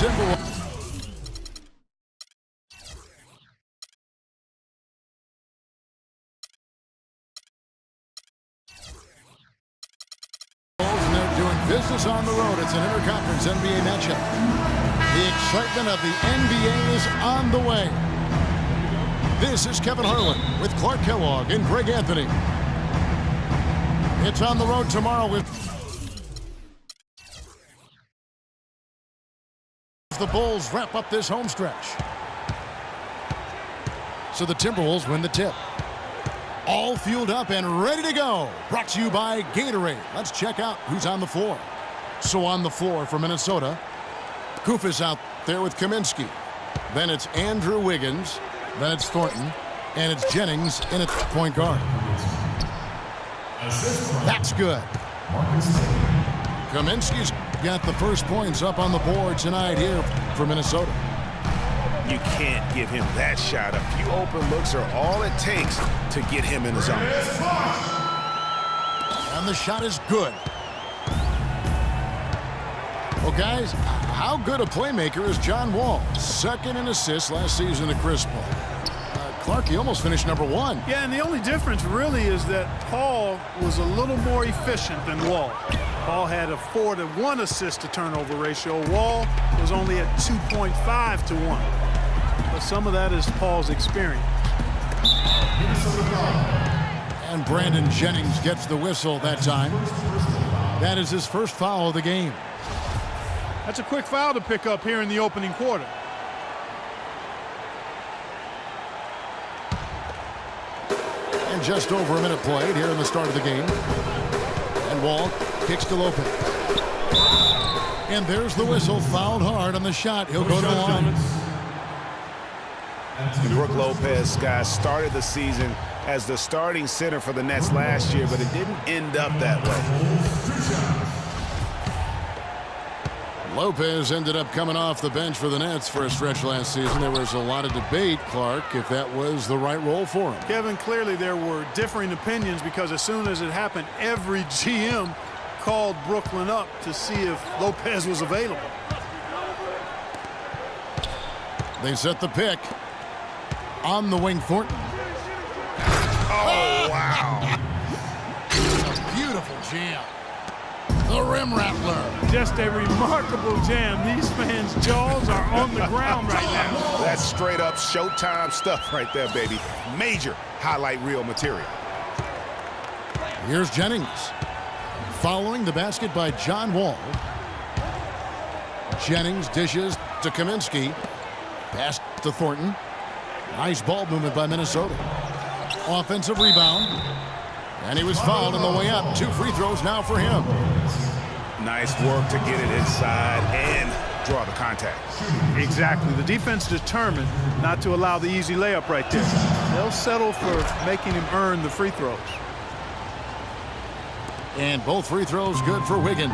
Timberwolves. And they're doing business on the road. It's an interconference NBA matchup. The excitement of the NBA is on the way. This is Kevin Harlan with Clark Kellogg and Greg Anthony. It's on the road tomorrow with the Bulls wrap up this home stretch. So the Timberwolves win the tip. All fueled up and ready to go. Brought to you by Gatorade. Let's check out who's on the floor. So on the floor for Minnesota, Kufis out there with Kaminsky. Then it's Andrew Wiggins. Then it's Thornton. And it's Jennings in its point guard. That's good. Kaminsky's got the first points up on the board tonight here for Minnesota. You can't give him that shot. A few open looks are all it takes to get him in the zone. And the shot is good. Well, guys, how good a playmaker is John Wall? Second in assists last season to Chris Paul. Clark, he almost finished #1. Yeah, and the only difference really is that Paul was a little more efficient than Wall. Paul had a 4-to-1 assist-to-turnover ratio. Wall was only at 2.5-to-1. But some of that is Paul's experience. And Brandon Jennings gets the whistle that time. That is his first foul of the game. That's a quick foul to pick up here in the opening quarter. And just over a minute played here in the start of the game. And Wall kicks to Lopez. And there's the whistle. Fouled hard on the shot. He'll go to the line. Brook Lopez, guys, started the season as the starting center for the Nets last year, but it didn't end up that way. Lopez ended up coming off the bench for the Nets for a stretch last season. There was a lot of debate, Clark, if that was the right role for him. Kevin, clearly there were differing opinions because as soon as it happened, every GM called Brooklyn up to see if Lopez was available. They set the pick. On the wing, Thornton. Oh, wow. A beautiful jam. The rim rattler. Just a remarkable jam. These fans' jaws are on the ground right now. That's straight up Showtime stuff right there, baby. Major highlight reel material. Here's Jennings. Following the basket by John Wall. Jennings dishes to Kaminsky. Pass to Thornton. Nice ball movement by Minnesota. Offensive rebound. And he was fouled on the way up. 2 free throws now for him. Nice work to get it inside and draw the contact. Exactly. The defense determined not to allow the easy layup right there. They'll settle for making him earn the free throws. And both free throws good for Wiggins.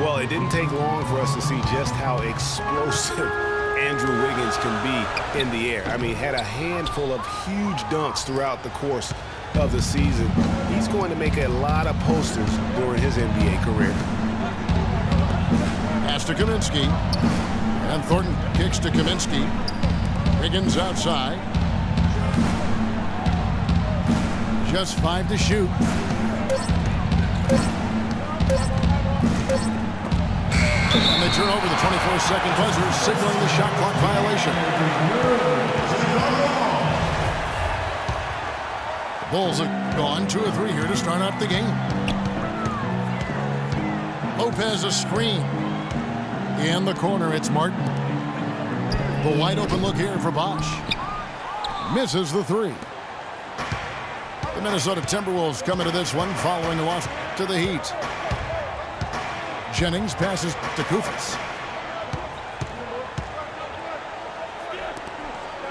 Well, it didn't take long for us to see just how explosive Andrew Wiggins can be in the air. I mean, had a handful of huge dunks throughout the course of the season. He's going to make a lot of posters during his NBA career. Pass to Kaminsky. And Thornton kicks to Kaminsky. Wiggins outside. Just 5 to shoot. And they turn over the 24-second buzzer, signaling the shot clock violation. The Bulls have gone 2 of 3 here to start out the game. Lopez a screen. In the corner, it's Martin. The wide open look here for Bosch. Misses the 3. The Minnesota Timberwolves come into this one following a loss to the Heat. Jennings passes to Kufis.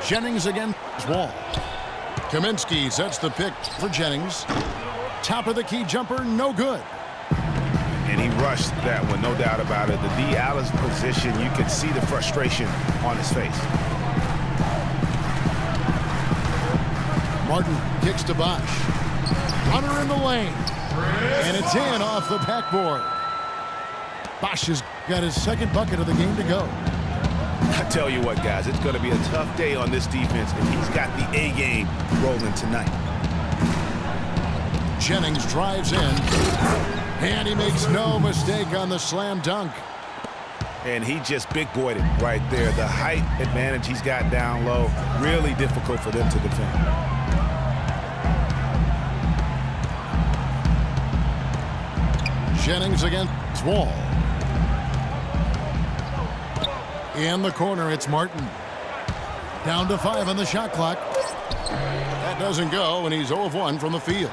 Jennings again. Wall. Kaminsky sets the pick for Jennings. Top of the key jumper, no good. And he rushed that one, no doubt about it. The D. Allen's position, you could see the frustration on his face. Martin kicks to Bosch. Runner in the lane. And it's in off the backboard. Bosch has got his second bucket of the game to go. I tell you what, guys, it's going to be a tough day on this defense, and he's got the A game rolling tonight. Jennings drives in, and he makes no mistake on the slam dunk. And he just big-boyed it right there. The height advantage he's got down low, really difficult for them to defend. Jennings against Wall. In the corner, it's Martin. Down to 5 on the shot clock. That doesn't go, and he's 0 of 1 from the field.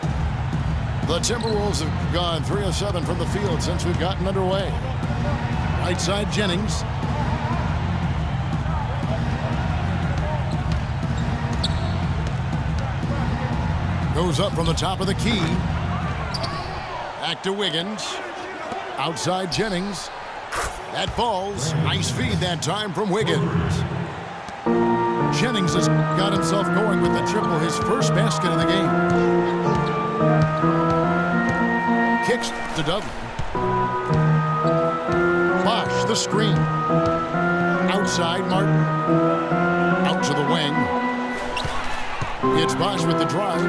The Timberwolves have gone 3 of 7 from the field since we've gotten underway. Right side, Jennings. Goes up from the top of the key. Back to Wiggins. Outside, Jennings. That falls. Nice feed that time from Wiggins. Jennings has got himself going with the triple, his first basket of the game. Kicks to Dudley. Bosch, the screen. Outside, Martin. Out to the wing. It's Bosch with the drive.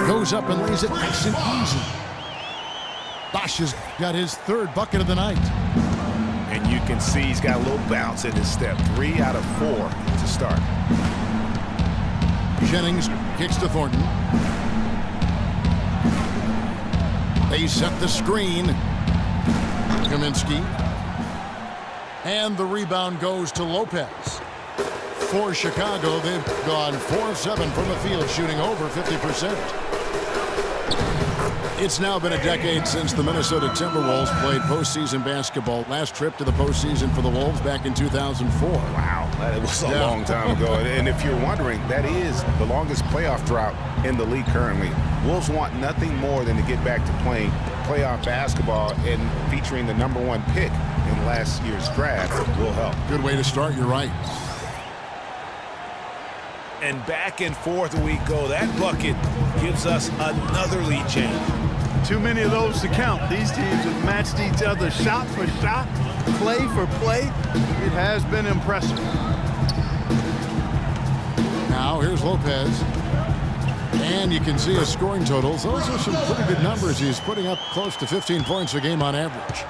Goes up and lays it nice and easy. Bosch has got his third bucket of the night. And you can see he's got a little bounce in his step. 3 out of 4 to start. Jennings kicks to Thornton. They set the screen. Kaminsky. And the rebound goes to Lopez. For Chicago, they've gone 4 of 7 from the field, shooting over 50%. It's now been a decade since the Minnesota Timberwolves played postseason basketball. Last trip to the postseason for the Wolves back in 2004. Wow, that was a long time ago. And if you're wondering, that is the longest playoff drought in the league currently. Wolves want nothing more than to get back to playing playoff basketball, and featuring the #1 pick in last year's draft will help. Good way to start, you're right. And back and forth we go. That bucket gives us another lead change. Too many of those to count. These teams have matched each other shot for shot, play for play. It has been impressive. Now here's Lopez. And you can see his scoring totals. Those are some pretty good numbers. He's putting up close to 15 points a game on average.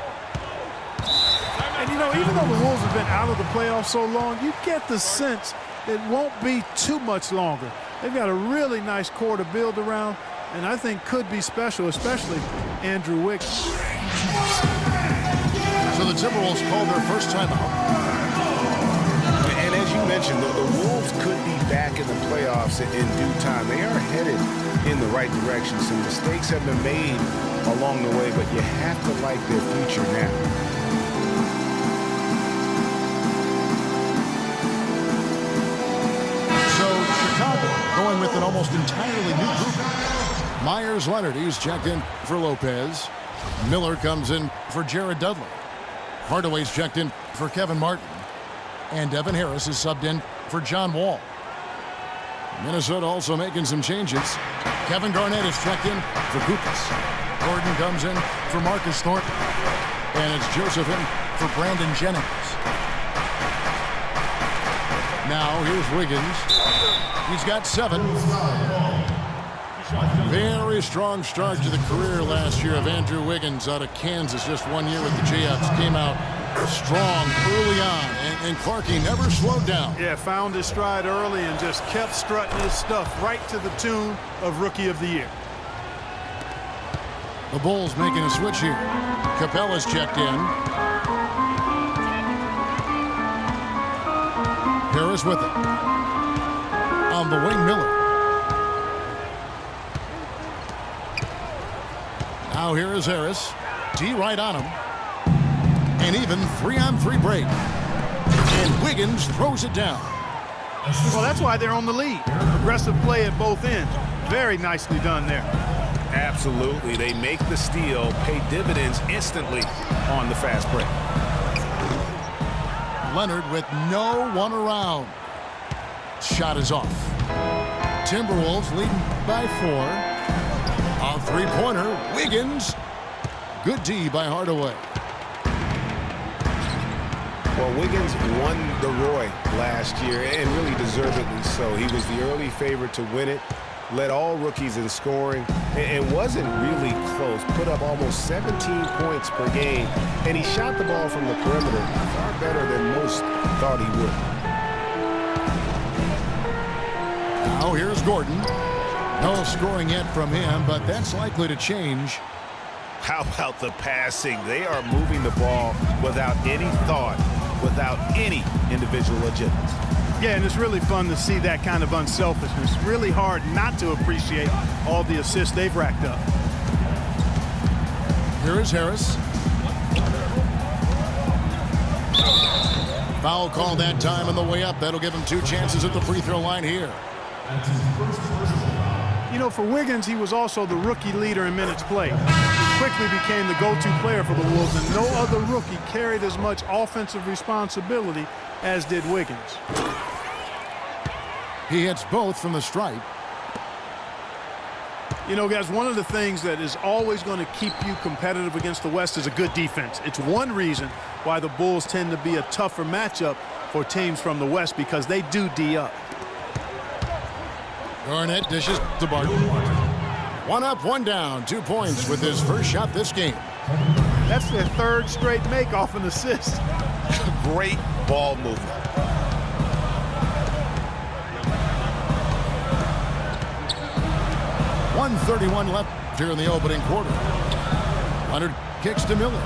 And, you know, even though the Wolves have been out of the playoffs so long, you get the sense it won't be too much longer. They've got a really nice core to build around, and I think could be special, especially Andrew Wiggins. So the Timberwolves called their first timeout. And as you mentioned, the Wolves could be back in the playoffs in due time. They are headed in the right direction. Some mistakes have been made along the way, but you have to like their future now. Going with an almost entirely new group. Myers Leonard, he's checked in for Lopez. Miller comes in for Jared Dudley. Hardaway's checked in for Kevin Martin. And Devin Harris is subbed in for John Wall. Minnesota also making some changes. Kevin Garnett is checked in for Kukas. Gordon comes in for Marcus Thornton. And it's Joseph in for Brandon Jennings. Now here's Wiggins. He's got 7. Very strong start to the career last year of Andrew Wiggins out of Kansas. Just 1 year with the Jayhawks. Came out strong early on. And Clarkie never slowed down. Yeah, found his stride early and just kept strutting his stuff right to the tune of Rookie of the Year. The Bulls making a switch here. Capella's checked in. Harris with it. On the wing, Miller. Now here is Harris. D right on him. And even 3-on-3 break. And Wiggins throws it down. Well, that's why they're on the lead. Aggressive play at both ends. Very nicely done there. Absolutely. They make the steal, pay dividends instantly on the fast break. Leonard with no one around. Shot is off. Timberwolves leading by 4. A three-pointer. Wiggins. Good D by Hardaway. Well, Wiggins won the Roy last year, and really deservedly so. He was the early favorite to win it, led all rookies in scoring, and wasn't really close. Put up almost 17 points per game, and he shot the ball from the perimeter far better than most thought he would. Now here's Gordon. No scoring yet from him, but that's likely to change. How about the passing? They are moving the ball without any thought, without any individual agenda. Yeah, and it's really fun to see that kind of unselfishness. Really hard not to appreciate all the assists they've racked up. Here is Harris. Foul call that time on the way up. That'll give him 2 chances at the free throw line here. You know, for Wiggins, he was also the rookie leader in minutes played. He quickly became the go-to player for the Wolves, and no other rookie carried as much offensive responsibility as did Wiggins. He hits both from the stripe. You know, guys, one of the things that is always going to keep you competitive against the West is a good defense. It's one reason why the Bulls tend to be a tougher matchup for teams from the West, because they do D up. Garnett dishes to Barton. 1 up, 1 down, 2 points with his first shot this game. That's their 3rd straight make off an assist. Great ball movement. .131 left here in the opening quarter. Leonard kicks to Miller.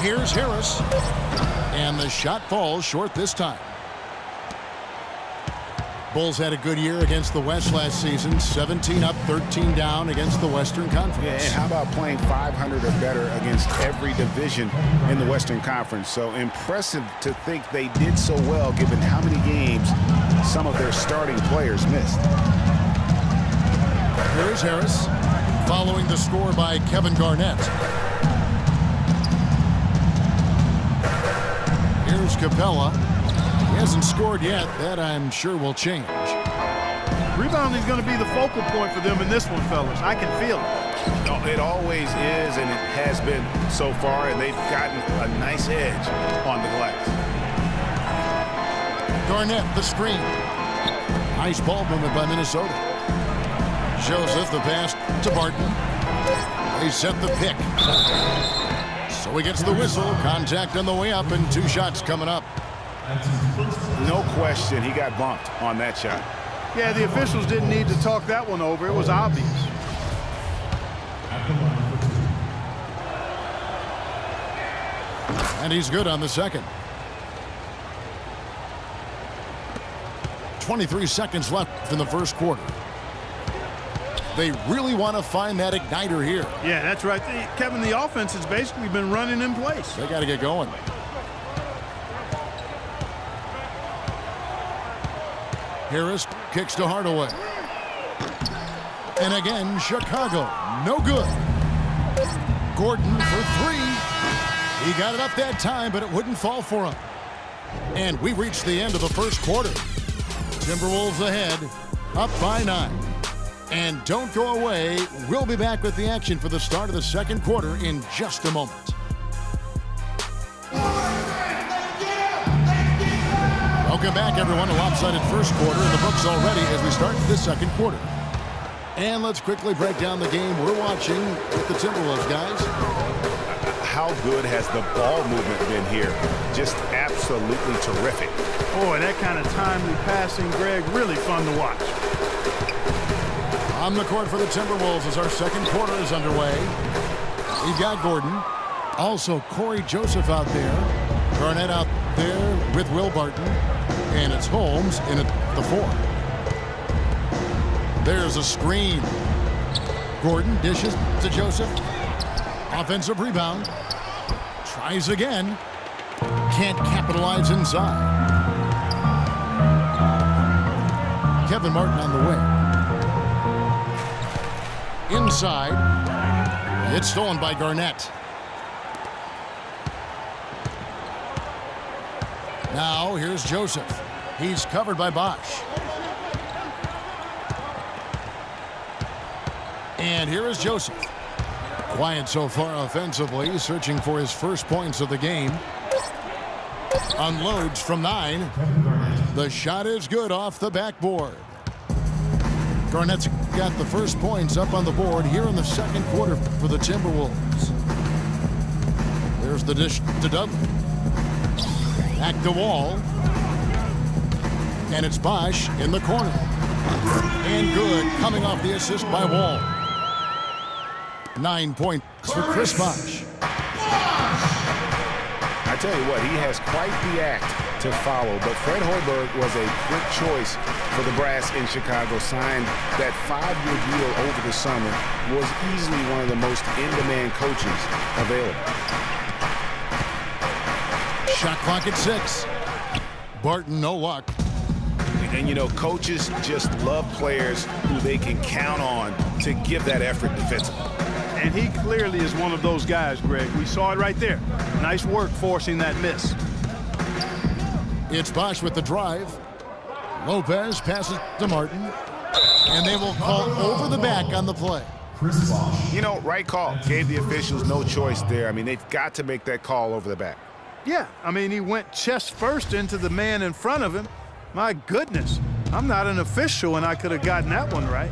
Here's Harris. And the shot falls short this time. Bulls had a good year against the West last season. 17 up, 13 down against the Western Conference. Yeah, and how about playing 500 or better against every division in the Western Conference? So impressive to think they did so well given how many games some of their starting players missed. Here's Harris, following the score by Kevin Garnett. Here's Capella. He hasn't scored yet. That, I'm sure, will change. Rebounding is going to be the focal point for them in this one, fellas. I can feel it. It always is, and it has been so far, and they've gotten a nice edge on the glass. Garnett, the screen. Nice ball movement by Minnesota. Joseph, the pass to Barton. They set the pick. So he gets the whistle. Contact on the way up, and 2 shots coming up. No question, he got bumped on that shot. Yeah, the officials didn't need to talk that one over. It was obvious. And he's good on the second. 23 seconds left in the first quarter. They really want to find that igniter here. Yeah, that's right. Kevin, the offense has basically been running in place. They got to get going. Harris kicks to Hardaway. And again, Chicago, no good. Gordon for 3. He got it up that time, but it wouldn't fall for him. And we reached the end of the first quarter. Timberwolves ahead, up by 9. And don't go away. We'll be back with the action for the start of the second quarter in just a moment. Welcome back, everyone. A lopsided first quarter in the books already as we start the second quarter. And let's quickly break down the game we're watching with the Timberwolves, guys. How good has the ball movement been here? Just absolutely terrific. Boy, that kind of timely passing, Greg, really fun to watch. On the court for the Timberwolves as our second quarter is underway. We've got Gordon. Also, Corey Joseph out there. Garnett out there with Will Barton. And it's Holmes in at the 4. There's a screen. Gordon dishes to Joseph. Offensive rebound. Tries again. Can't capitalize inside. Kevin Martin on the way. Inside. It's stolen by Garnett. Now here's Joseph. He's covered by Bosch. And here is Joseph. Quiet so far offensively, searching for his first points of the game. Unloads from 9. The shot is good off the backboard. Garnett's got the first points up on the board here in the second quarter for the Timberwolves. There's the dish to Dudley. Back to Wall. And it's Bosch in the corner. And good, coming off the assist by Wall. 9 points for Chris Bosch. I tell you what, he has quite the act to follow, but Fred Hoiberg was a quick choice for the brass in Chicago. Signed that 5-year deal over the summer. Was easily one of the most in-demand coaches available. Shot clock at 6. Barton, no luck. And, you know, coaches just love players who they can count on to give that effort defensively. And he clearly is one of those guys, Greg. We saw it right there. Nice work forcing that miss. It's Bosch with the drive. Lopez passes to Martin. And they will call over the back on the play. You know, right call. Gave the officials no choice there. I mean, they've got to make that call over the back. Yeah, I mean, he went chest first into the man in front of him. My goodness, I'm not an official, and I could have gotten that one right.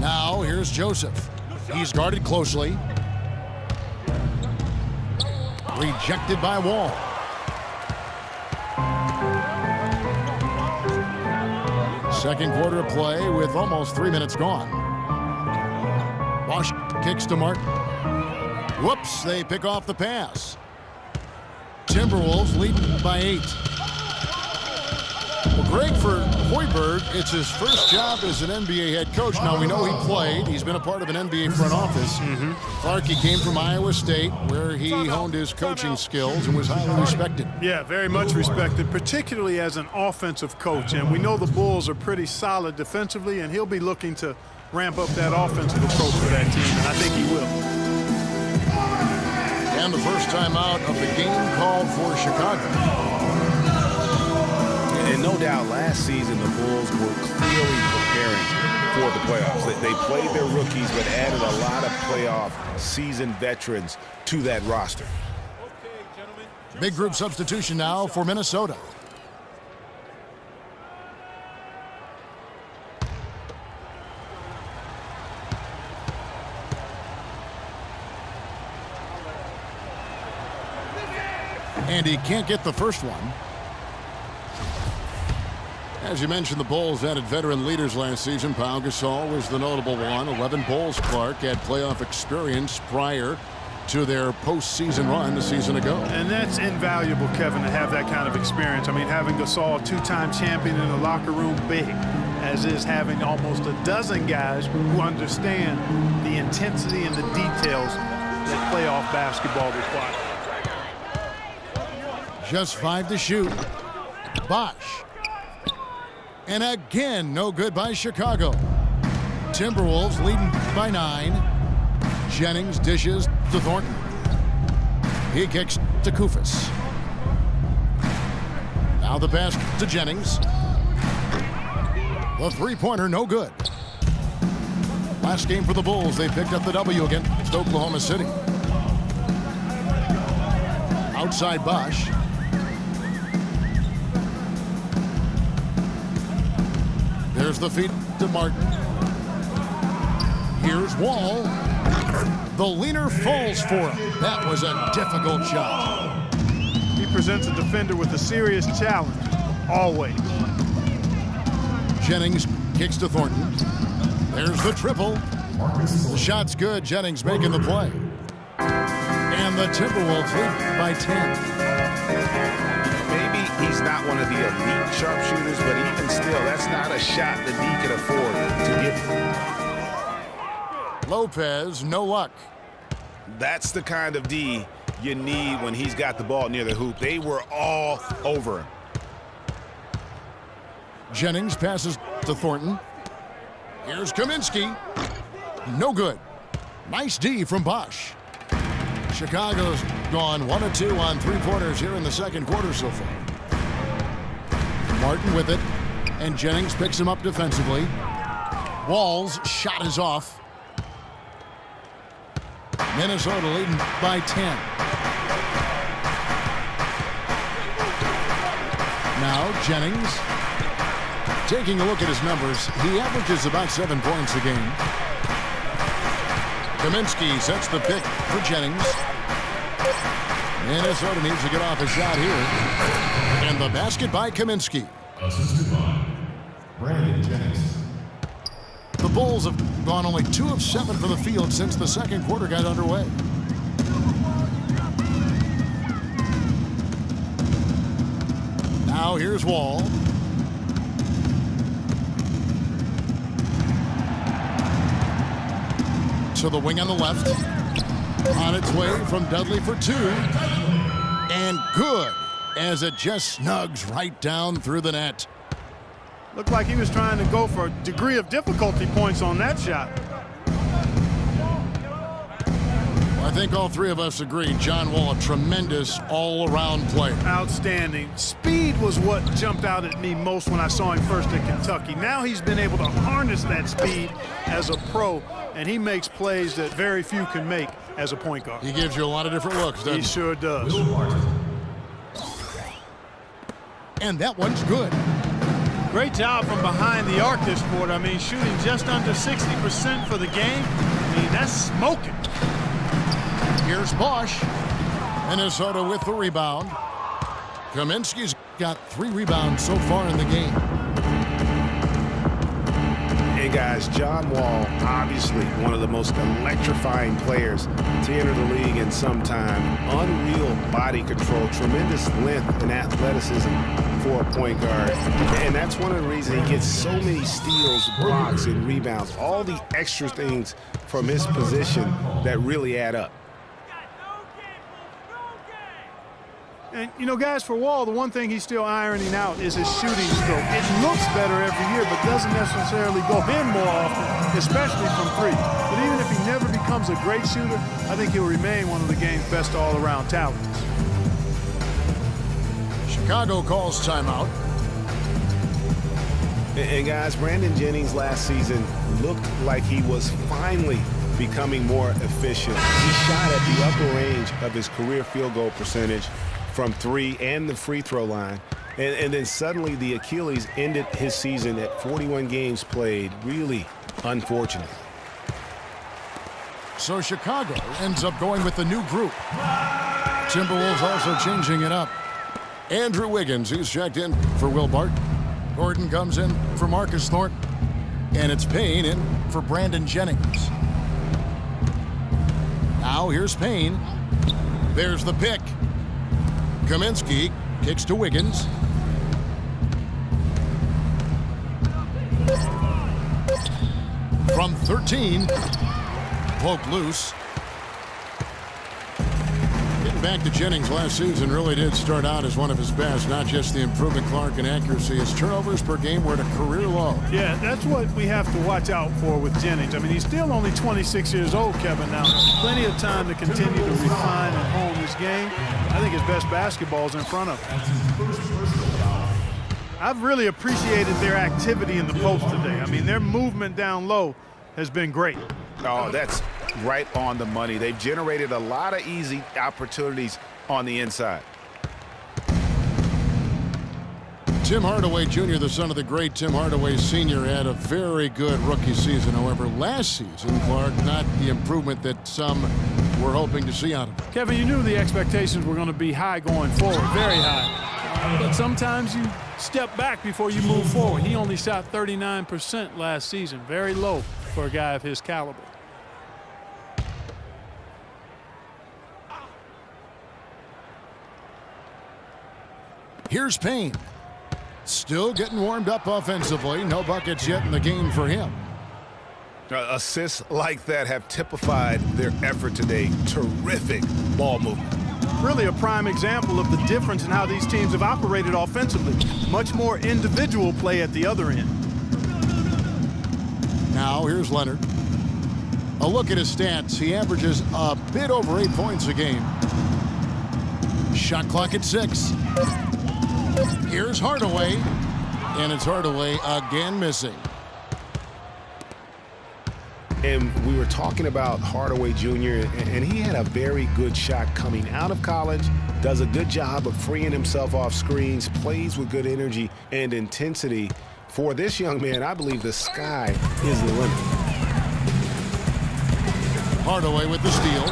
Now, here's Joseph. He's guarded closely. Rejected by Wall. Second quarter of play with almost 3 minutes gone. Bosch kicks to Martin. Whoops, they pick off the pass. Timberwolves leading by 8. Well, Greg, for Hoiberg, it's his first job as an NBA head coach. Now, we know he played. He's been a part of an NBA front office. Clark, he came from Iowa State, where he honed his coaching skills and was highly respected. Yeah, very much respected, particularly as an offensive coach. And we know the Bulls are pretty solid defensively, and he'll be looking to ramp up that offensive approach for that team, and I think he will. And the first time out of the game called for Chicago. And no doubt last season the Bulls were clearly preparing for the playoffs. They played their rookies but added a lot of playoff seasoned veterans to that roster. Big group substitution now for Minnesota. And he can't get the first one. As you mentioned, the Bulls added veteran leaders last season. Pau Gasol was the notable one. 11 Bulls. Clark had playoff experience prior to their postseason run a season ago. And that's invaluable, Kevin, to have that kind of experience. I mean, having Gasol, two-time champion in the locker room, big, as is having almost a dozen guys who understand the intensity and the details that playoff basketball requires. Just 5 to shoot. Bosch. And again, no good by Chicago. Timberwolves leading by 9. Jennings dishes to Thornton. He kicks to Kufis. Now the pass to Jennings. The three-pointer, no good. Last game for the Bulls, they picked up the W against Oklahoma City. Outside Bosch. There's the feed to Martin. Here's Wall. The leaner falls for him. That was a difficult shot. He presents a defender with a serious challenge, always. Jennings kicks to Thornton. There's the triple. The shot's good. Jennings making the play. And the Timberwolves lead by 10. Maybe he's not one of the elite sharpshooters, but even still, that's not a shot that he can afford to get. Lopez, no luck. That's the kind of D you need when he's got the ball near the hoop. They were all over him. Jennings passes to Thornton. Here's Kaminsky. No good. Nice D from Bosch. Chicago's gone 1 of 2 on three-pointers here in the second quarter so far. Martin with it. And Jennings picks him up defensively. Wall's shot is off. Minnesota leading by 10. Now Jennings. Taking a look at his numbers, he averages about 7 points a game. Kaminsky sets the pick for Jennings. Minnesota needs to get off a shot here. And the basket by Kaminsky. Assisted by Brandon Jennings. The Bulls have gone only 2 of 7 for the field since the second quarter got underway. Now here's Wall. To the wing on the left. On its way from Dudley for 2. And good, as it just snugs right down through the net. Looked like he was trying to go for a degree of difficulty points on that shot. I think all 3 of us agree John Wall, a tremendous all-around player. Outstanding. Speed was what jumped out at me most when I saw him first at Kentucky. Now he's been able to harness that speed as a pro, and he makes plays that very few can make as a point guard. He gives you a lot of different looks, doesn't He sure does. And that one's good. Great job from behind the arc this quarter. I mean, shooting just under 60% for the game. I mean, that's smoking. Here's Bosch. Minnesota with the rebound. Kaminsky's got 3 rebounds so far in the game. And guys, John Wall, obviously one of the most electrifying players to enter the league in some time. Unreal body control, tremendous length and athleticism for a point guard. And that's one of the reasons he gets so many steals, blocks, and rebounds. All the extra things from his position that really add up. And, you know, guys, for Wall, the one thing he's still ironing out is his shooting stroke. It looks better every year, but doesn't necessarily go in more often, especially from 3. But even if he never becomes a great shooter, I think he'll remain one of the game's best all-around talents. Chicago calls timeout. And guys, Brandon Jennings last season looked like he was finally becoming more efficient. He shot at the upper range of his career field goal percentage from 3 and the free throw line. And then suddenly the Achilles ended his season at 41 games played. Really unfortunate. So Chicago ends up going with the new group. Timberwolves also changing it up. Andrew Wiggins, he's checked in for Will Bart. Gordon comes in for Marcus Thornton. And it's Payne in for Brandon Jennings. Now here's Payne. There's the pick. Kaminsky kicks to Wiggins. From 13, poked loose. Getting back to Jennings last season really did start out as one of his best. Not just the improvement, Clark, in accuracy. His turnovers per game were at a career low. Yeah, that's what we have to watch out for with Jennings. I mean, he's still only 26 years old, Kevin, now. Plenty of time to continue to refine and hone his game. I think his best basketball is in front of him. I've really appreciated their activity in the post today. I mean, their movement down low has been great. Oh, that's right on the money. They've generated a lot of easy opportunities on the inside. Tim Hardaway Jr., the son of the great Tim Hardaway Sr., had a very good rookie season. However, last season, Clark, not the improvement that some were hoping to see out of him. Kevin, you knew the expectations were going to be high going forward, very high. But sometimes you step back before you move forward. He only shot 39% last season, very low for a guy of his caliber. Here's Payne. Still getting warmed up offensively. No buckets yet in the game for him. Assists like that have typified their effort today. Terrific ball movement. Really a prime example of the difference in how these teams have operated offensively. Much more individual play at the other end. Now here's Leonard. A look at his stats. He averages a bit over 8 points a game. Shot clock at 6. Here's Hardaway. And it's Hardaway again missing. And we were talking about Hardaway Jr., and he had a very good shot coming out of college, does a good job of freeing himself off screens, plays with good energy and intensity. For this young man, I believe the sky is the limit. Hardaway with the steal.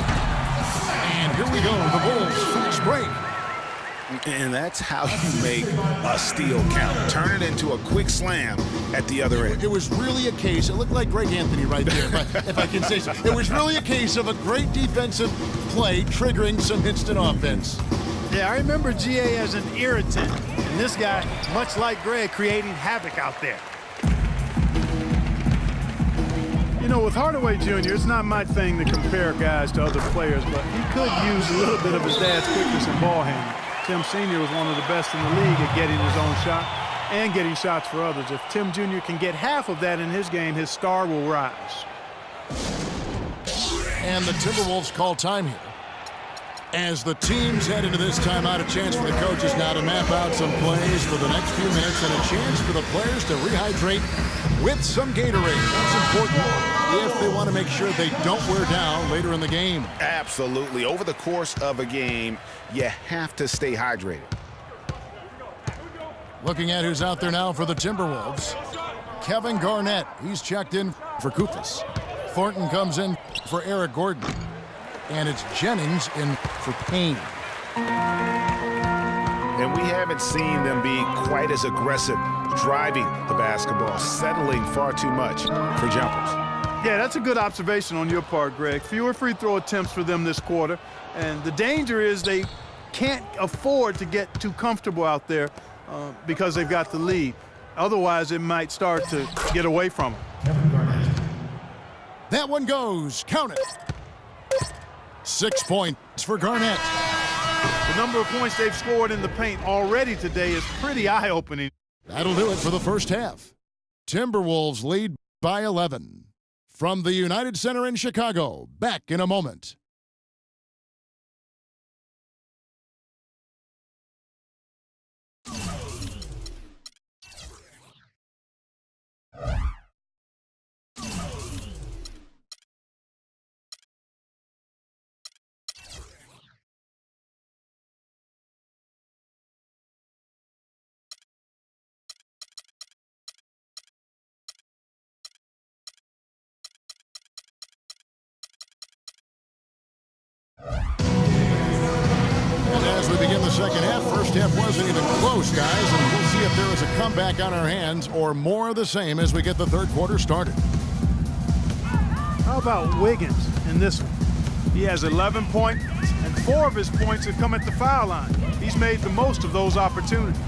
And here we go, the Bulls fast break. And that's how you make a steal count. Turn it into a quick slam at the other end. It was really a case, it looked like Greg Anthony right there, if I can say so. It was really a case of a great defensive play triggering some instant offense. Yeah, I remember GA as an irritant, and this guy, much like Greg, creating havoc out there. You know, with Hardaway Jr., it's not my thing to compare guys to other players, but he could use a little bit of his dad's quickness and ball handling. Tim Sr. was one of the best in the league at getting his own shot and getting shots for others. If Tim Jr. can get half of that in his game, his star will rise. And the Timberwolves call time here. As the teams head into this timeout, a chance for the coaches now to map out some plays for the next few minutes and a chance for the players to rehydrate with some Gatorade. That's important if they want to make sure they don't wear down later in the game. Absolutely. Over the course of a game, you have to stay hydrated. Looking at who's out there now for the Timberwolves. Kevin Garnett, he's checked in for Koufos. Thornton comes in for Eric Gordon. And it's Jennings in for Payne. And we haven't seen them be quite as aggressive driving the basketball, settling far too much for jumpers. Yeah, that's a good observation on your part, Greg. Fewer free throw attempts for them this quarter. And the danger is they can't afford to get too comfortable out there because they've got the lead. Otherwise, it might start to get away from them. That one goes. Count it. 6 points for Garnett. The number of points they've scored in the paint already today is pretty eye-opening. That'll do it for the first half. Timberwolves lead by 11. From the United Center in Chicago, back in a moment. And as we begin the second half, first half wasn't even close, guys, and we'll see if there is a comeback on our hands or more of the same as we get the third quarter started. How about Wiggins in this one? He has 11 points, and 4 of his points have come at the foul line. He's made the most of those opportunities.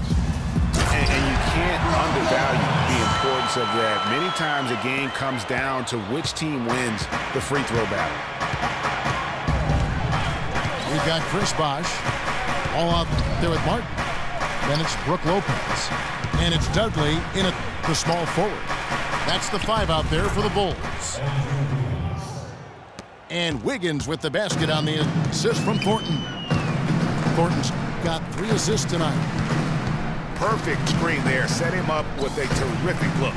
And you can't undervalue the importance of that. Many times a game comes down to which team wins the free throw battle. We've got Chris Bosh all out there with Martin. Then it's Brook Lopez. And it's Dudley in at the small forward. That's the 5 out there for the Bulls. And Wiggins with the basket on the assist from Thornton. Thornton's got 3 assists tonight. Perfect screen there. Set him up with a terrific look.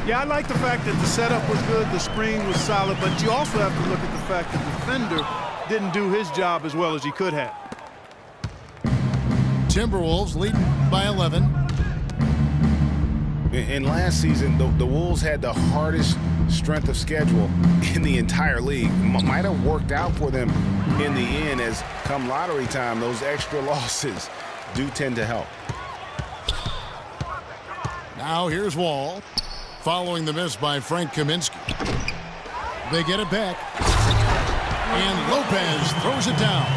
Yeah, I like the fact that the setup was good, the screen was solid, but you also have to look at the fact that the defender didn't do his job as well as he could have. Timberwolves leading by 11. In last season, the Wolves had the hardest strength of schedule in the entire league. Might have worked out for them in the end, as come lottery time, those extra losses do tend to help. Now here's Wall, following the miss by Frank Kaminsky. They get it back, and Lopez throws it down.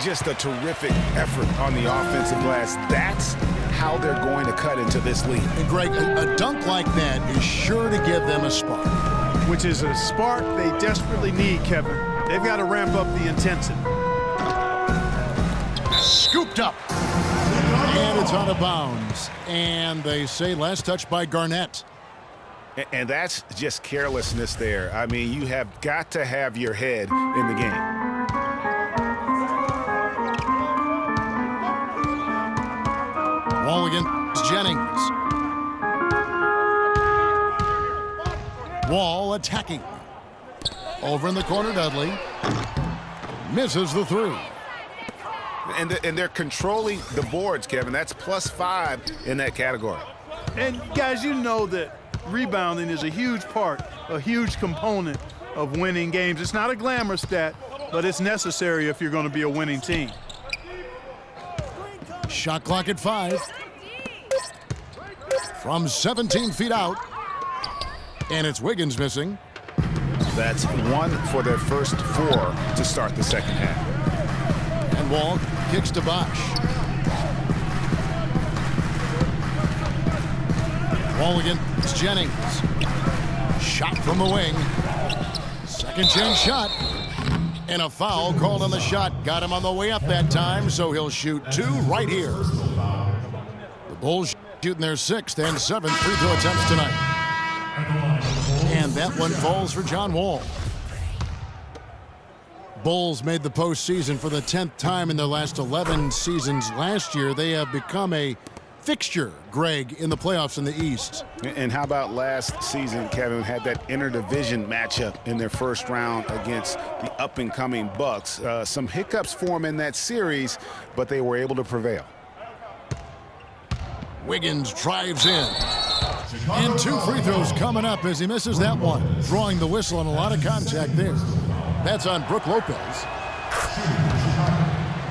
Just a terrific effort on the offensive glass. That's how they're going to cut into this league. And Greg, a dunk like that is sure to give them a spark. Which is a spark they desperately need, Kevin. They've got to ramp up the intensity. Scooped up. And it's out of bounds. And they say last touch by Garnett. And that's just carelessness there. I mean, you have got to have your head in the game. Wall against Jennings. attacking. Over in the corner, Dudley. Misses the three. And they're controlling the boards, Kevin. That's +5 in that category. And guys, you know that rebounding is a huge part, a huge component of winning games. It's not a glamour stat, but it's necessary if you're going to be a winning team. Shot clock at 5. From 17 feet out. And it's Wiggins missing. That's 1 for their first 4 to start the second half. And Wall kicks to Bosch. Wall against Jennings. Shot from the wing. Second chance shot. And a foul called on the shot. Got him on the way up that time, so he'll shoot 2 right here. The Bulls shooting their 6th and 7th free throw attempts tonight. And that one falls for John Wall. Bulls made the postseason for the 10th time in their last 11 seasons. Last year, they have become a fixture, Greg, in the playoffs in the East. And how about last season, Kevin, had that interdivision matchup in their first round against the up-and-coming Bucks. Some hiccups for them in that series, but they were able to prevail. Wiggins drives in. And 2 free throws coming up as he misses that one. Drawing the whistle and a lot of contact there. That's on Brook Lopez.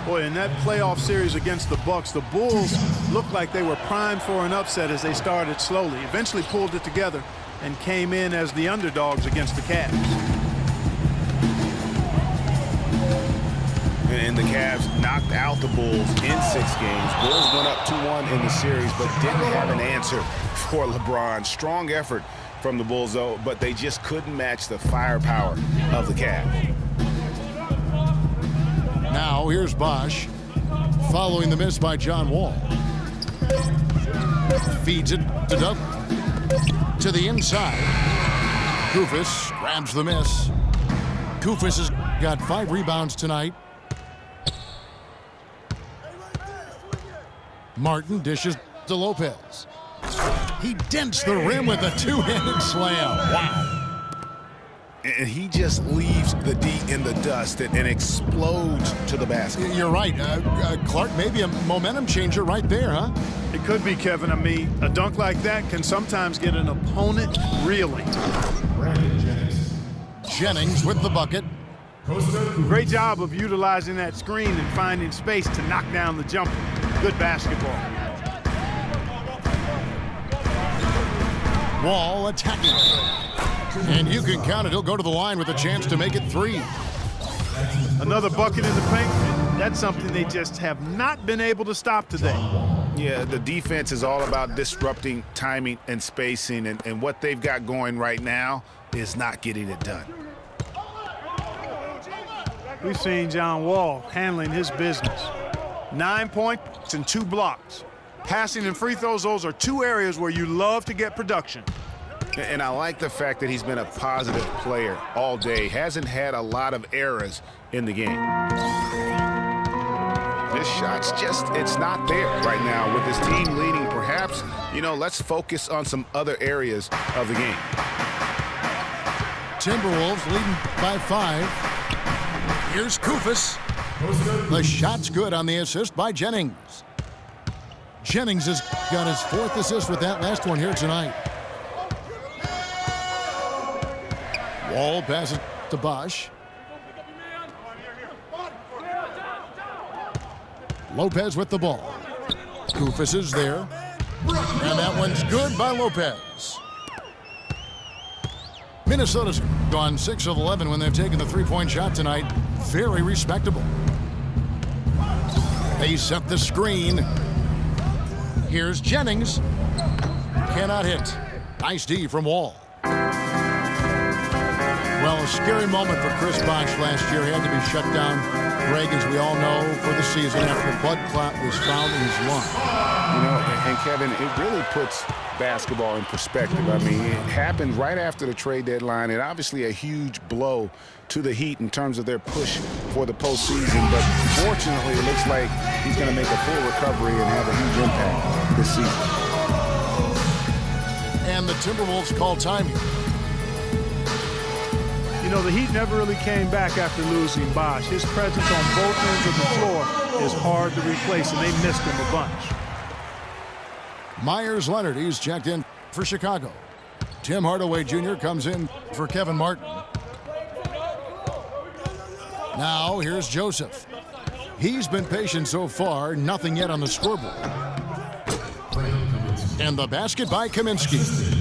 Boy, in that playoff series against the Bucks, the Bulls looked like they were primed for an upset as they started slowly. Eventually pulled it together and came in as the underdogs against the Cavs. And the Cavs knocked out the Bulls in 6 games. Bulls went up 2-1 in the series, but didn't have an answer for LeBron. Strong effort from the Bulls, though, but they just couldn't match the firepower of the Cavs. Now here's Bosch, following the miss by John Wall. Feeds it to Dudley. To the inside. Koufos grabs the miss. Koufos has got 5 rebounds tonight. Martin dishes to Lopez. He dents the rim with a 2-handed slam. Wow. And he just leaves the D in the dust and explodes to the basket. You're right. Clark, maybe a momentum changer right there, huh? It could be, Kevin. I mean, a dunk like that can sometimes get an opponent reeling. Jennings with the bucket. Great job of utilizing that screen and finding space to knock down the jumper. Good basketball. Wall attacking. And you can count it. He'll go to the line with a chance to make it 3. Another bucket in the paint. That's something they just have not been able to stop today. Yeah, the defense is all about disrupting timing and spacing, and what they've got going right now is not getting it done. We've seen John Wall handling his business. 9 points and 2 blocks. Passing and free throws, those are 2 areas where you love to get production. And I like the fact that he's been a positive player all day. Hasn't had a lot of errors in the game. This shot's it's not there right now with his team leading. Perhaps, let's focus on some other areas of the game. Timberwolves leading by 5. Here's Koufos. The shot's good on the assist by Jennings. Jennings has got his 4th assist with that last one here tonight. Wall passes to Bosch. Lopez with the ball. Koufos is there. And that one's good by Lopez. Minnesota's gone 6 of 11 when they've taken the 3-point shot tonight. Very respectable. They set the screen. Here's Jennings. Cannot hit. Nice D from Wall. Well, a scary moment for Chris Bosh last year. He had to be shut down, Greg, as we all know, for the season after a blood clot was found in his lung. And Kevin, it really puts basketball in perspective. I mean, it happened right after the trade deadline, and obviously a huge blow to the Heat in terms of their push for the postseason. But fortunately, it looks like he's going to make a full recovery and have a huge impact this season. And the Timberwolves call time here. You know, the Heat never really came back after losing Bosh. His presence on both ends of the floor is hard to replace, and they missed him a bunch. Myers Leonard, he's checked in for Chicago. Tim Hardaway Jr. comes in for Kevin Martin. Now here's Joseph. He's been patient so far, nothing yet on the scoreboard. And the basket by Kaminsky.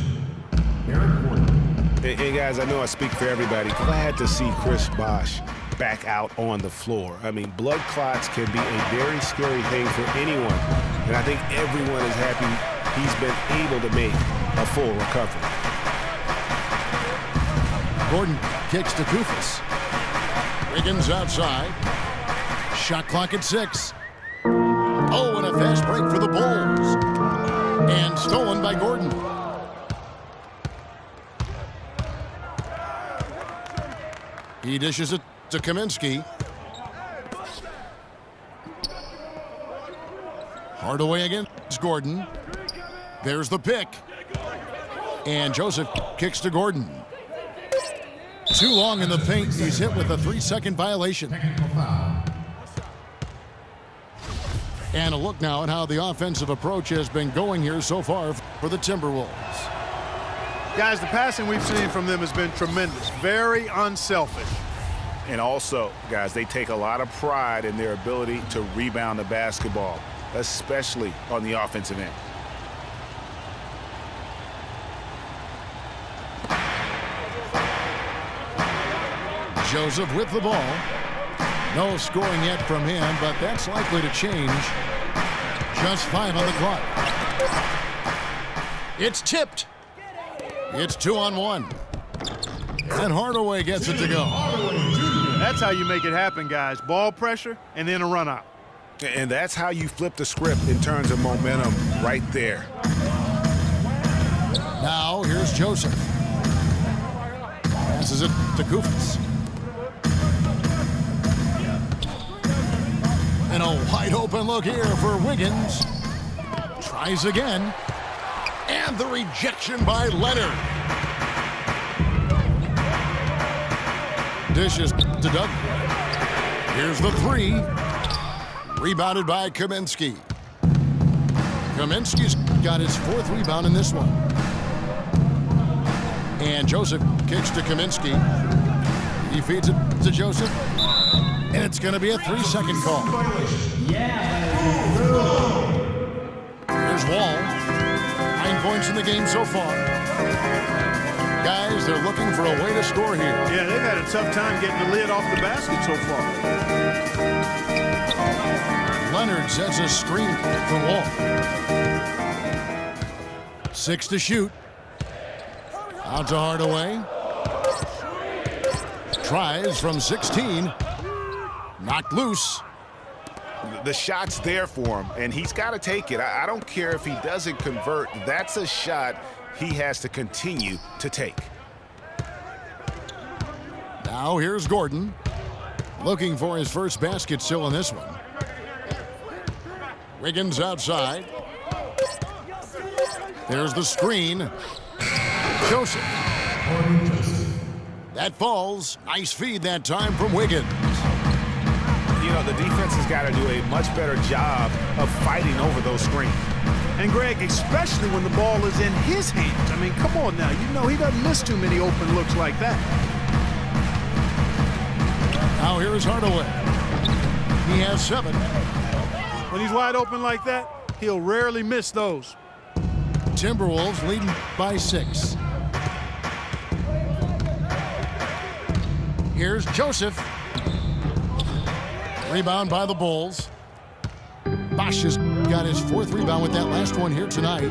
Hey guys, I know I speak for everybody. Glad to see Chris Bosh back out on the floor. I mean, blood clots can be a very scary thing for anyone. And I think everyone is happy he's been able to make a full recovery. Gordon kicks to Kufis. Wiggins outside. Shot clock at 6. Oh, and a fast break for the Bulls. And stolen by Gordon. He dishes it to Kaminsky. Hardaway against Gordon. There's the pick. And Joseph kicks to Gordon. Too long in the paint. He's hit with a 3-second violation. And a look now at how the offensive approach has been going here so far for the Timberwolves. Guys, the passing we've seen from them has been tremendous. Very unselfish. And also, guys, they take a lot of pride in their ability to rebound the basketball, especially on the offensive end. Joseph with the ball. No scoring yet from him, but that's likely to change. Just 5 on the clock. It's tipped. It's 2-on-1. And Hardaway gets it to go. That's how you make it happen, guys. Ball pressure and then a run out. And that's how you flip the script in terms of momentum right there. Now here's Joseph. Passes it to Kufis. And a wide open look here for Wiggins. Tries again. And the rejection by Leonard. Dishes to Doug. Here's the 3. Rebounded by Kaminsky. Kaminsky's got his 4th rebound in this one. And Joseph kicks to Kaminsky. He feeds it to Joseph. And it's going to be a 3-second call. Here's Wall. 9 points in the game so far. Guys, they're looking for a way to score here. Yeah, they've had a tough time getting the lid off the basket so far. Leonard sets a screen for Wall. 6 to shoot. Out to Hardaway. Tries from 16. Knocked loose. The shot's there for him, and he's got to take it. I don't care if he doesn't convert. That's a shot he has to continue to take. Now here's Gordon. Looking for his first basket still in this one. Wiggins outside. There's the screen. Joseph. That falls. Nice feed that time from Wiggins. You know, the defense has got to do a much better job of fighting over those screens. And Greg, especially when the ball is in his hands. I mean, come on now. You know he doesn't miss too many open looks like that. Now here's Hardaway. He has 7. When he's wide open like that, he'll rarely miss those. Timberwolves leading by 6. Here's Joseph. Rebound by the Bulls. Bosh has got his 4th rebound with that last one here tonight.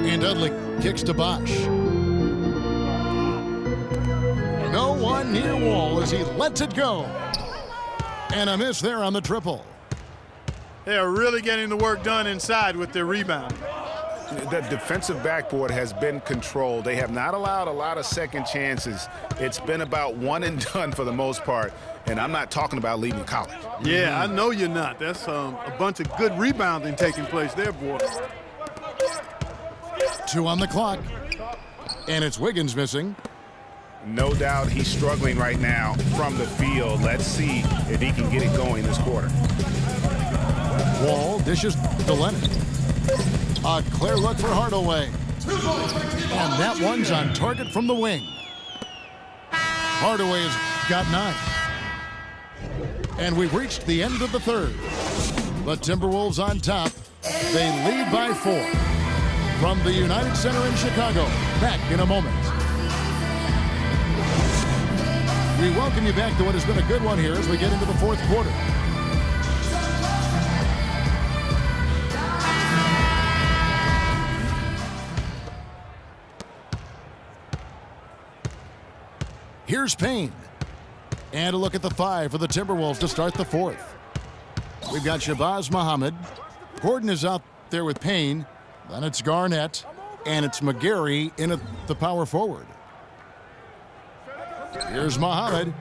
And Dudley kicks to Bosh. No one near Wall as he lets it go. And a miss there on the triple. They are really getting the work done inside with their rebound. The defensive backboard has been controlled. They have not allowed a lot of second chances. It's been about one and done for the most part, and I'm not talking about leaving college. Yeah, I know you're not. That's a bunch of good rebounding taking place there, boy. 2 on the clock. And it's Wiggins missing. No doubt he's struggling right now from the field. Let's see if he can get it going this quarter. Wall dishes to Leonard. A clear look for Hardaway. And that one's on target from the wing. Hardaway has got 9. And we've reached the end of the third. The Timberwolves on top. They lead by 4. From the United Center in Chicago. Back in a moment. We welcome you back to what has been a good one here as we get into the fourth quarter. Here's Payne. And a look at the 5 for the Timberwolves to start the fourth. We've got Shabazz Muhammad. Gordon is out there with Payne. Then it's Garnett. And it's McGarry in at the power forward. Here's Muhammad.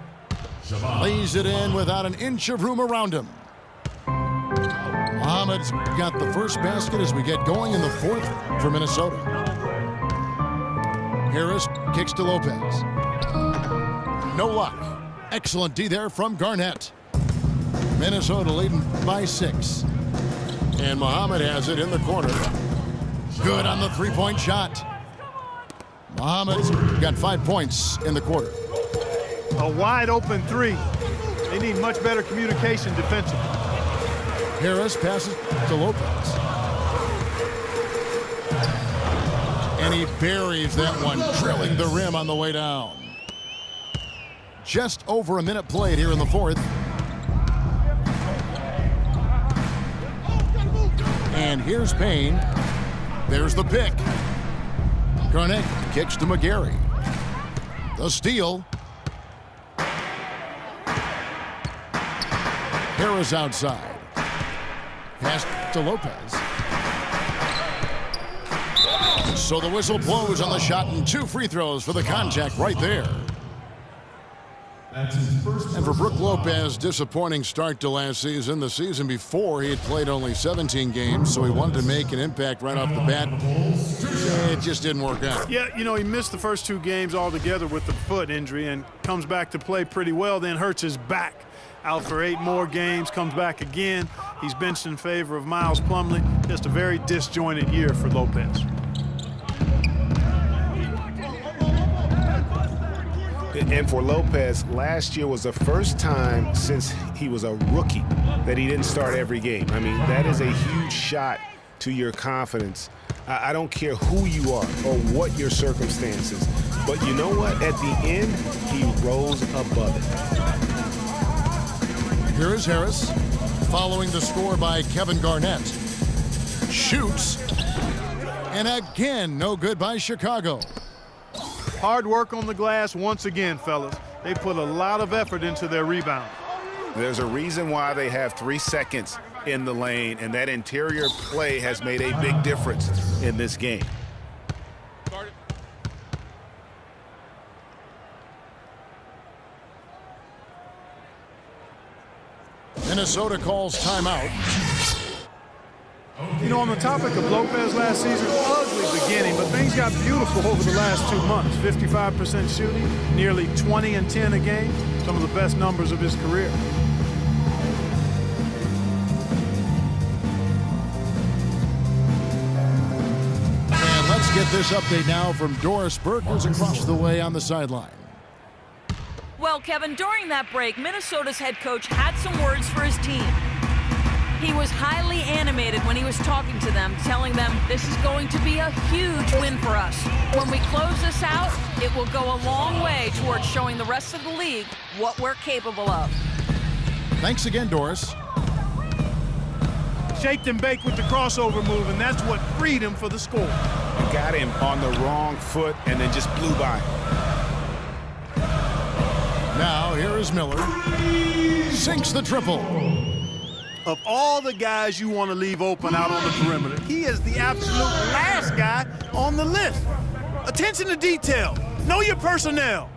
Lays it in without an inch of room around him. Muhammad's got the first basket as we get going in the fourth for Minnesota. Harris kicks to Lopez. No luck. Excellent D there from Garnett. Minnesota leading by 6. And Muhammad has it in the corner. Good on the three-point shot. Muhammad's got 5 points in the quarter. A wide open 3. They need much better communication defensively. Harris passes to Lopez. And he buries that one, drilling the rim on the way down. Just over a minute played here in the fourth. And here's Payne. There's the pick. Garnett kicks to McGarry. The steal. Harris outside. Pass to Lopez. So the whistle blows on the shot and 2 free throws for the contact right there. And for Brook Lopez, disappointing start to last season. The season before, he had played only 17 games, so he wanted to make an impact right off the bat. It just didn't work out. Yeah, you know, he missed the first 2 games altogether with the foot injury and comes back to play pretty well, then hurts his back. Out for 8 more games, comes back again. He's benched in favor of Miles Plumlee. Just a very disjointed year for Lopez. And for Lopez, last year was the first time since he was a rookie that he didn't start every game. I mean, that is a huge shot to your confidence. I don't care who you are or what your circumstances, but you know what? At the end, he rose above it. Here is Harris, following the score by Kevin Garnett. Shoots, and again, no good by Chicago. Hard work on the glass once again, fellas. They put a lot of effort into their rebound. There's a reason why they have 3 seconds in the lane, and that interior play has made a big difference in this game. Minnesota calls timeout. You know, on the topic of Lopez last season, ugly beginning, but things got beautiful over the last 2 months. 55% shooting, nearly 20 and 10 a game, some of the best numbers of his career. And let's get this update now from Doris Burke, who's across the way on the sideline. Well, Kevin, during that break, Minnesota's head coach had some words for his team. He was highly animated when he was talking to them, telling them this is going to be a huge win for us. When we close this out, it will go a long way towards showing the rest of the league what we're capable of. Thanks again, Doris. Shaked and baked with the crossover move, and that's what freed him for the score. Got him on the wrong foot and then just blew by. Now, here is Miller. Sinks the triple. Of all the guys you want to leave open out on the perimeter, he is the absolute last guy on the list. Attention to detail. Know your personnel.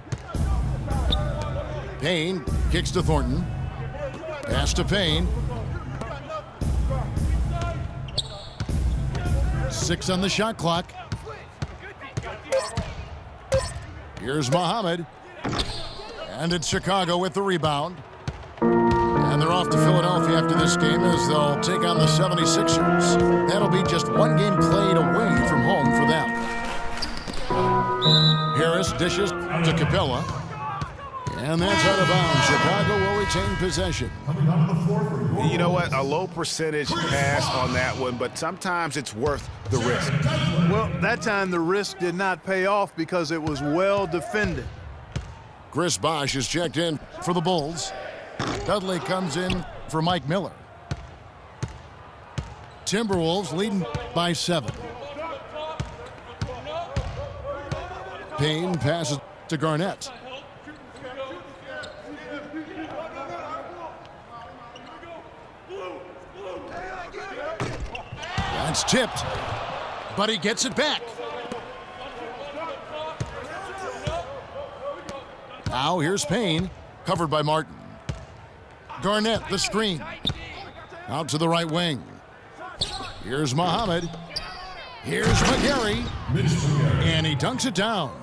Payne kicks to Thornton. Pass to Payne. 6 on the shot clock. Here's Muhammad. And it's Chicago with the rebound. And they're off to Philadelphia after this game as they'll take on the 76ers. That'll be just one game played away from home for them. Harris dishes to Capella. And that's out of bounds. Chicago will retain possession. You know what? A low percentage pass on that one, but sometimes it's worth the risk. Well, that time the risk did not pay off because it was well defended. Chris Bosh is checked in for the Bulls. Dudley comes in for Mike Miller. Timberwolves leading by 7. Payne passes to Garnett. That's tipped, but he gets it back. Now here's Payne, covered by Martin. Garnett, the screen. Out to the right wing. Here's Muhammad. Here's McGarry. And he dunks it down.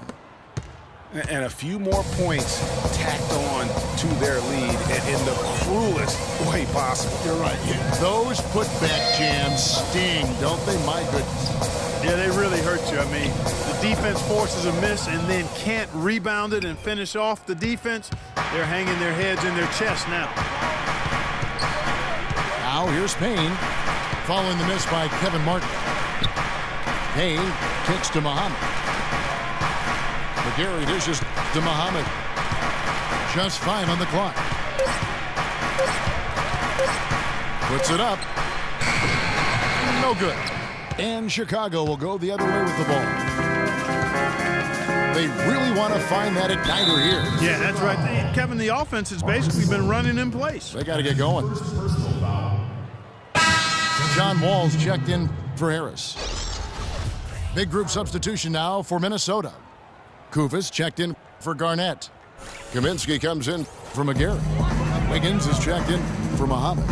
And a few more points tacked on to their lead in the cruelest way possible. You're right. Those putback jams sting, don't they? My goodness. Yeah, they really hurt you. I mean, the defense forces a miss and then can't rebound it and finish off the defense. They're hanging their heads in their chest now. Now here's Payne, following the miss by Kevin Martin. Payne kicks to Muhammad. McGarry dishes to Muhammad. Just 5 on the clock. Puts it up. No good. And Chicago will go the other way with the ball. They really want to find that igniter here. Yeah, that's right. Kevin, the offense has basically been running in place. They got to get going. John Wall's checked in for Harris. Big group substitution now for Minnesota. Kufis checked in for Garnett. Kaminsky comes in for McGarry. Wiggins is checked in for Muhammad.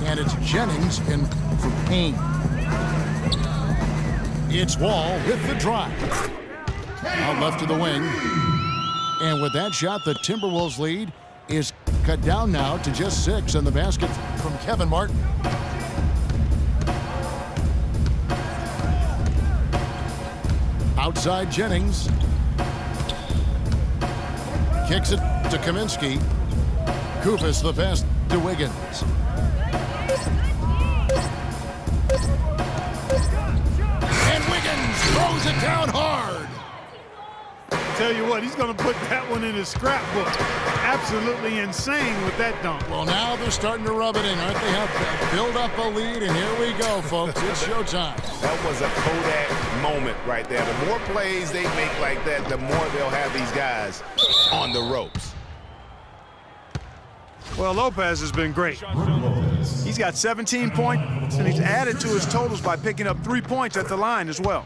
And it's Jennings in for Payne. It's Wall with the drive. Out left to the wing. And with that shot, the Timberwolves lead is cut down now to just 6, and the basket from Kevin Martin. Outside Jennings. Kicks it to Kaminsky. Kufis the pass to Wiggins. And Wiggins throws it down hard. Tell you what, he's going to put that one in his scrapbook. Absolutely insane with that dunk. Well, now they're starting to rub it in, aren't they? Have build up a lead, and here we go, folks. It's showtime. That was a Kodak moment right there. The more plays they make like that, the more they'll have these guys on the ropes. Well, Lopez has been great. He's got 17 points, and he's added to his totals by picking up 3 points at the line as well.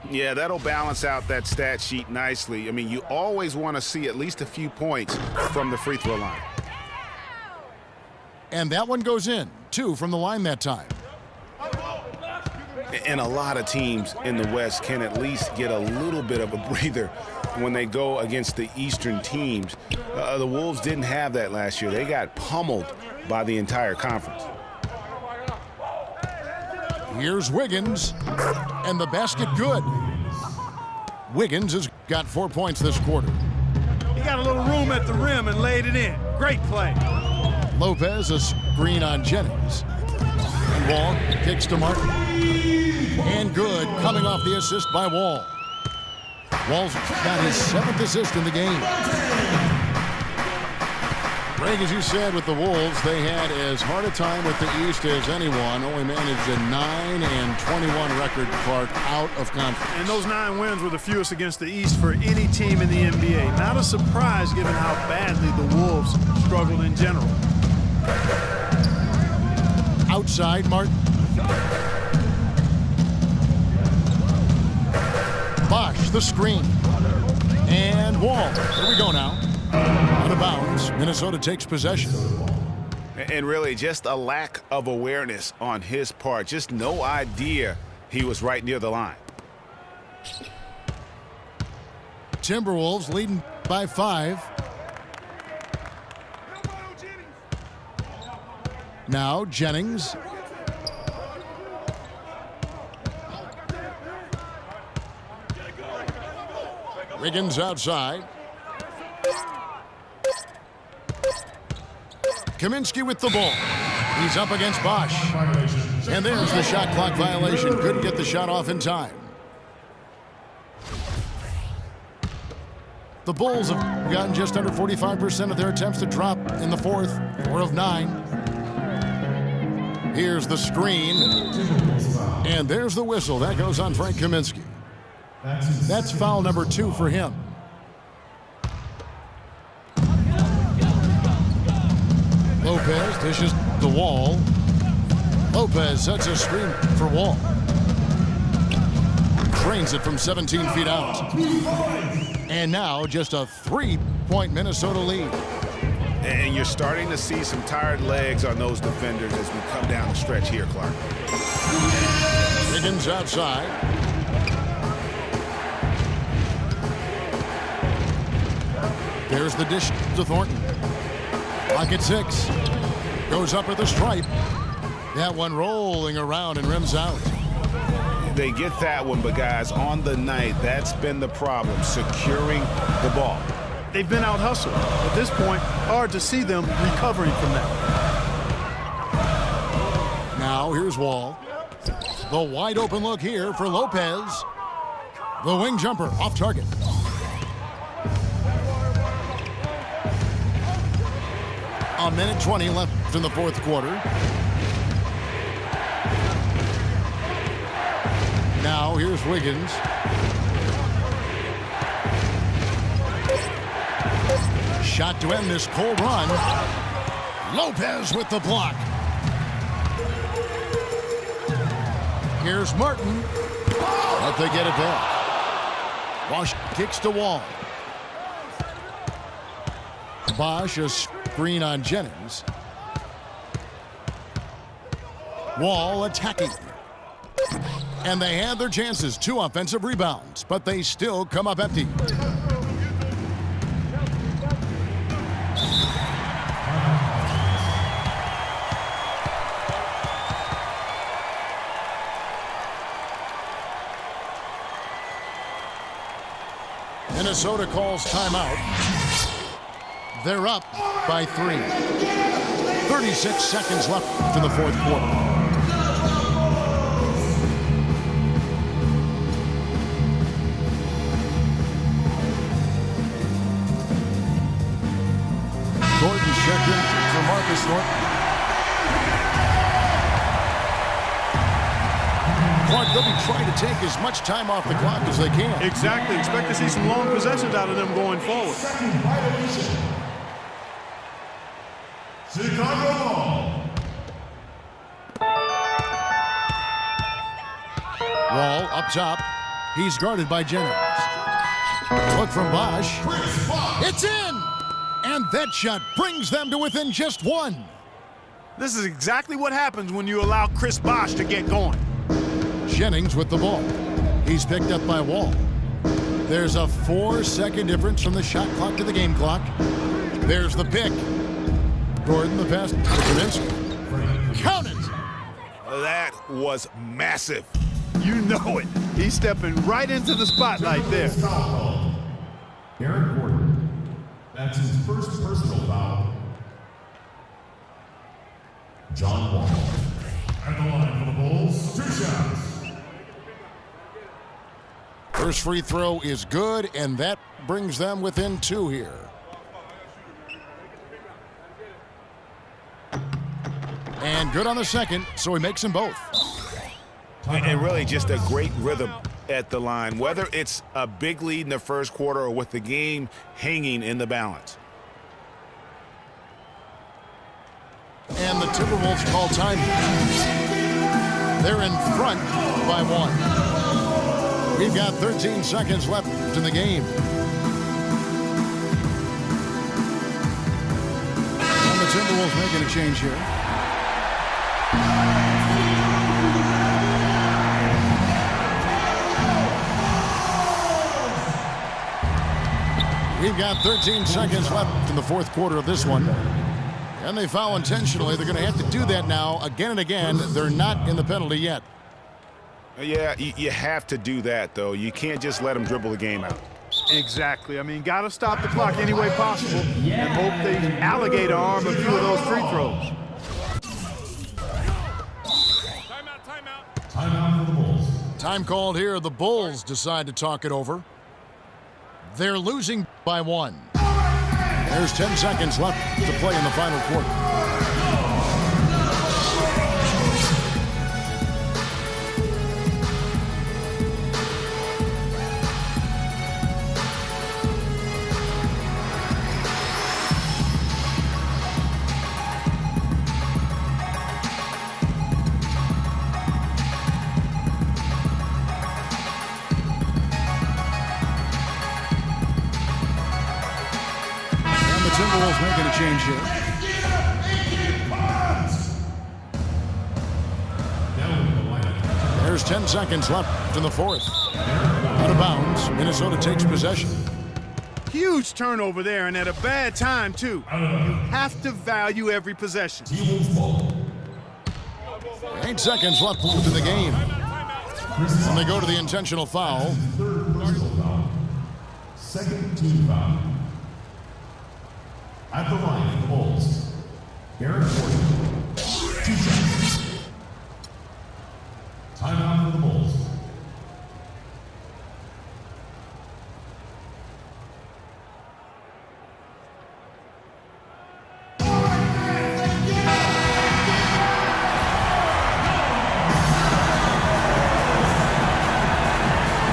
Yeah, that'll balance out that stat sheet nicely. I mean, you always want to see at least a few points from the free throw line. And that one goes in. 2 from the line that time. And a lot of teams in the West can at least get a little bit of a breather when they go against the Eastern teams. The Wolves didn't have that last year. They got pummeled by the entire conference. Here's Wiggins, and the basket good. Wiggins has got 4 points this quarter. He got a little room at the rim and laid it in. Great play. Lopez, a screen on Jennings. And Wall kicks to Martin. And good, coming off the assist by Wall. Wall's got his 7th assist in the game. Greg, as you said, with the Wolves, they had as hard a time with the East as anyone. Only managed a 9-21 record, Clark, out of conference. And those 9 wins were the fewest against the East for any team in the NBA. Not a surprise given how badly the Wolves struggled in general. Outside, Martin. Bosh, the screen. And Wall. Here we go now. Out of bounds. Minnesota takes possession. And really just a lack of awareness on his part. Just no idea he was right near the line. Timberwolves leading by 5. Now Jennings. Wiggins outside. Kaminsky with the ball. He's up against Bosch. And there's the shot clock violation. Couldn't get the shot off in time. The Bulls have gotten just under 45% of their attempts to drop in the fourth. 4 of 9. Here's the screen. And there's the whistle. That goes on Frank Kaminsky. That's foul number 2 for him. Lopez dishes the Wall. Lopez sets a screen for Wall. Trains it from 17 feet out. And now just a 3-point Minnesota lead. And you're starting to see some tired legs on those defenders as we come down the stretch here, Clark. Wiggins outside. There's the dish to Thornton. Clock at 6. Goes up at the stripe. That one rolling around and rims out. They get that one, but guys, on the night, that's been the problem, securing the ball. They've been out hustled. At this point, hard to see them recovering from that. Now here's Wall. The wide open look here for Lopez. The wing jumper off target. A minute 20 left in the fourth quarter. Now here's Wiggins. Shot to end this cold run. Lopez with the block. Here's Martin. But they get it back. Bosch kicks to Wall. Bosch a screen on Jennings. Wall attacking. And they had their chances. 2 offensive rebounds, but they still come up empty. Minnesota calls timeout. They're up by 3. 36 seconds left in the fourth quarter. Gordon checked in for Marcus Thornton. Clark, they'll be trying to take as much time off the clock as they can. Exactly. Expect to see some long possessions out of them going forward. Chicago. Wall up top. He's guarded by Jennings. Look from Bosch. It's in! And that shot brings them to within just 1. This is exactly what happens when you allow Chris Bosch to get going. Jennings with the ball. He's picked up by Wall. There's a 4-second difference from the shot clock to the game clock. There's the pick. Gordon the pass to Kaminsky. Count it! That was massive. You know it. He's stepping right into the spotlight there. Aaron Gordon. That's his first personal foul. John Wall. At the line for the Bulls, 2 shots. First free throw is good, and that brings them within 2 here. And good on the second, so he makes them both. And really just a great rhythm at the line, whether it's a big lead in the first quarter or with the game hanging in the balance. And the Timberwolves call time. They're in front by 1. We've got 13 seconds left in the game. And the Timberwolves making a change here. We've got 13 seconds left in the fourth quarter of this one. And they foul intentionally. They're going to have to do that now again and again. They're not in the penalty yet. Yeah, you have to do that, though. You can't just let them dribble the game out. Exactly. I mean, got to stop the clock any way possible and hope they alligator arm a few of those free throws. Timeout for the Bulls. Time called here. The Bulls decide to talk it over. They're losing by 1. There's 10 seconds left to play in the final quarter. Timberwolves making a change here. There's 10 seconds left in the fourth. Out of bounds. Minnesota takes possession. Huge turnover there, and at a bad time, too. You have to value every possession. 8 seconds left in the game. And they go to the intentional foul. Second team foul. At the line for the Bulls, Garrett Gordon. 2 seconds. Timeout for the Bulls.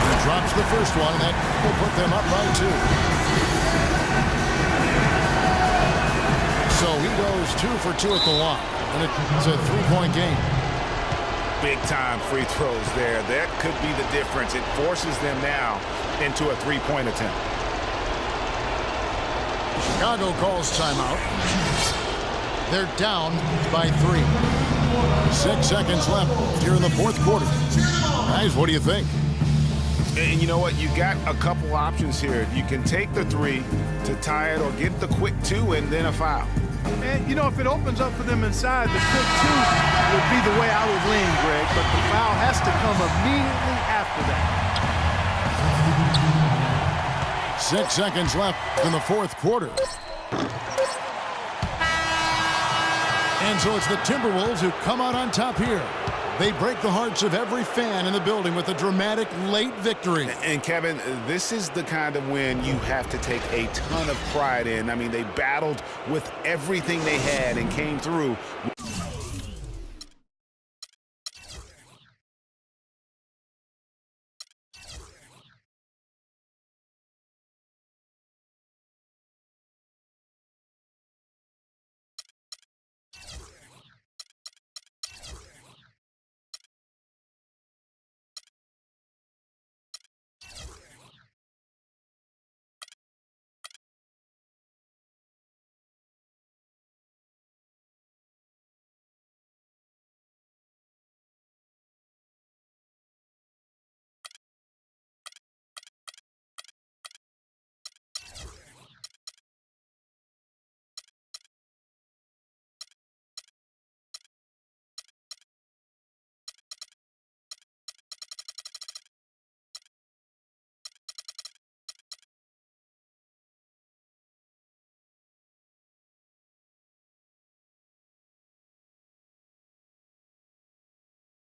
He drops the first one, and that will put them up by 2. So he goes 2 for 2 at the line, and it's a 3-point game. Big-time free throws there. That could be the difference. It forces them now into a 3-point attempt. Chicago calls timeout. They're down by 3. 6 seconds left here in the fourth quarter. Guys, what do you think? And you know what? You got a couple options here. You can take the 3 to tie it or get the quick 2 and then a foul. And, you know, if it opens up for them inside, the quick 2 would be the way I would lean, Greg, but the foul has to come immediately after that. 6 seconds left in the fourth quarter. And so it's the Timberwolves who come out on top here. They break the hearts of every fan in the building with a dramatic late victory. And Kevin, this is the kind of win you have to take a ton of pride in. I mean, they battled with everything they had and came through